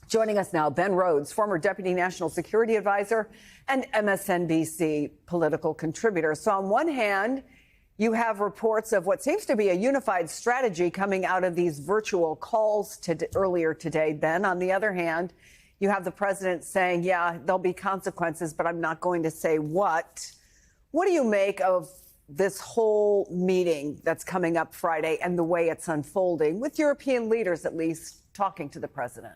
Joining us now, Ben Rhodes, former Deputy National Security Advisor and MSNBC political contributor. So on one hand, you have reports of what seems to be a unified strategy coming out of these virtual calls earlier today, Ben. On the other hand, you have the president saying, yeah, there'll be consequences, but I'm not going to say what. What do you make of this whole meeting that's coming up Friday and the way it's unfolding, with European leaders at least talking to the president?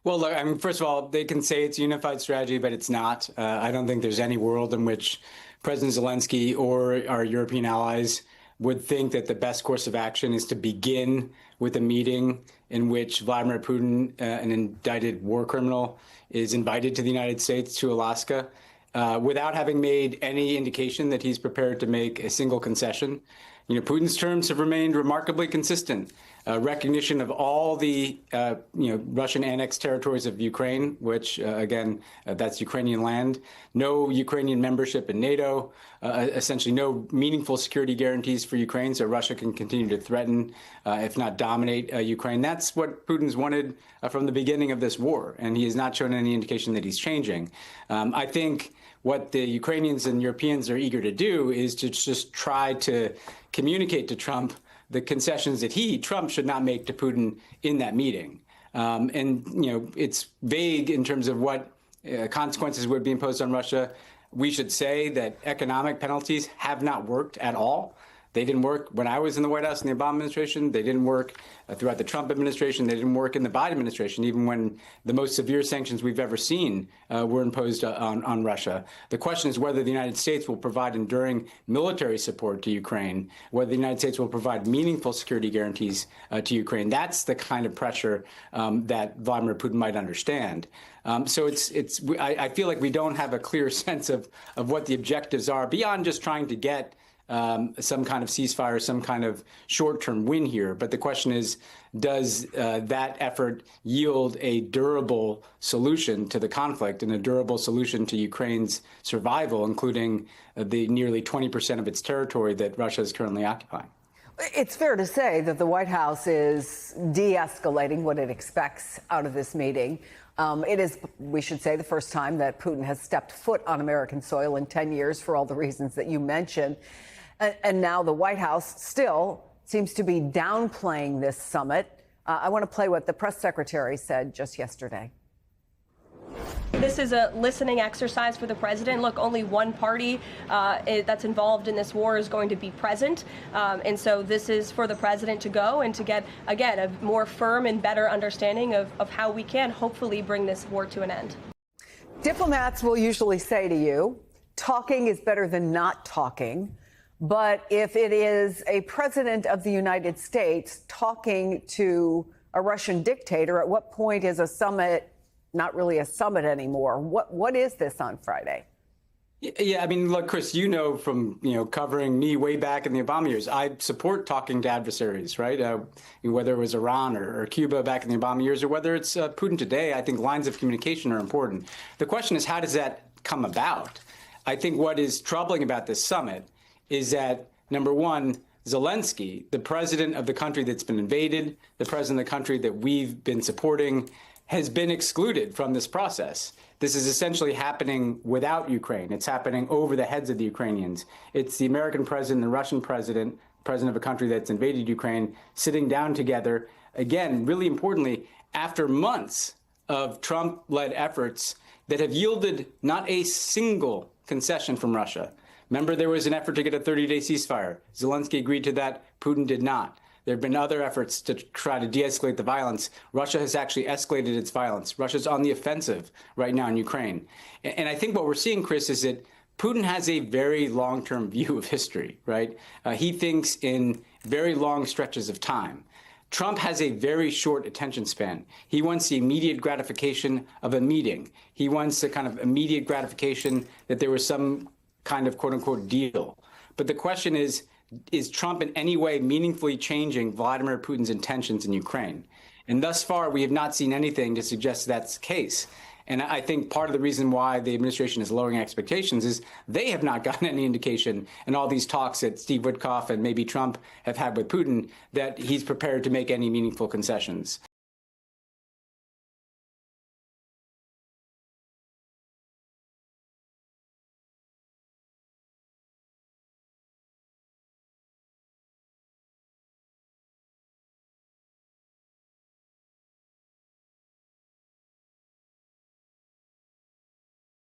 Well, look, I mean, first of all, they can say it's a unified strategy, but it's not. I don't think there's any world in which President Zelensky or our European allies would think that the best course of action is to begin with a meeting in which Vladimir Putin, an indicted war criminal, is invited to the United States, to Alaska, without having made any indication that he's prepared to make a single concession. You know, Putin's terms have remained remarkably consistent. Recognition of all the, Russian annexed territories of Ukraine, which, that's Ukrainian land. No Ukrainian membership in NATO. Essentially no meaningful security guarantees for Ukraine, so Russia can continue to threaten, if not dominate, Ukraine. That's what Putin's wanted from the beginning of this war, and he has not shown any indication that he's changing. I think what the Ukrainians and Europeans are eager to do is to just try to communicate to Trump the concessions that Trump, should not make to Putin in that meeting. It's vague in terms of what consequences would be imposed on Russia. We should say that economic penalties have not worked at all. They didn't work when I was in the White House in the Obama administration. They didn't work throughout the Trump administration. They didn't work in the Biden administration, even when the most severe sanctions we've ever seen were imposed on Russia. The question is whether the United States will provide enduring military support to Ukraine, whether the United States will provide meaningful security guarantees to Ukraine. That's the kind of pressure that Vladimir Putin might understand. So I feel like we don't have a clear sense of what the objectives are beyond just trying to get some kind of ceasefire, some kind of short-term win here. But the question is, does that effort yield a durable solution to the conflict and a durable solution to Ukraine's survival, including the nearly 20% of its territory that Russia is currently occupying? It's fair to say that the White House is de-escalating what it expects out of this meeting. It is, we should say, the first time that Putin has stepped foot on American soil in 10 years for all the reasons that you mentioned. And now the White House still seems to be downplaying this summit. I want to play what the press secretary said just yesterday. This is a listening exercise for the president. Look, only one party that's involved in this war is going to be present. And so this is for the president to go and to get, again, a more firm and better understanding of how we can hopefully bring this war to an end. Diplomats will usually say to you, talking is better than not talking. But if it is a president of the United States talking to a Russian dictator, at what point is a summit not really a summit anymore? What is this on Friday? Yeah, I mean, look, Chris, from, covering me way back in the Obama years, I support talking to adversaries, right? Whether it was Iran or Cuba back in the Obama years, or whether it's Putin today, I think lines of communication are important. The question is, how does that come about? I think what is troubling about this summit is that, number one, Zelensky, the president of the country that's been invaded, the president of the country that we've been supporting, has been excluded from this process. This is essentially happening without Ukraine. It's happening over the heads of the Ukrainians. It's the American president, the Russian president of a country that's invaded Ukraine, sitting down together, again, really importantly, after months of Trump-led efforts that have yielded not a single concession from Russia. Remember, there was an effort to get a 30-day ceasefire. Zelensky agreed to that. Putin did not. There have been other efforts to try to de-escalate the violence. Russia has actually escalated its violence. Russia's on the offensive right now in Ukraine. And I think what we're seeing, Chris, is that Putin has a very long-term view of history, right? He thinks in very long stretches of time. Trump has a very short attention span. He wants the immediate gratification of a meeting. He wants the kind of immediate gratification that there was some kind of quote-unquote deal. But the question is Trump in any way meaningfully changing Vladimir Putin's intentions in Ukraine? And thus far, we have not seen anything to suggest that's the case. And I think part of the reason why the administration is lowering expectations is they have not gotten any indication in all these talks that Steve Witkoff and maybe Trump have had with Putin that he's prepared to make any meaningful concessions.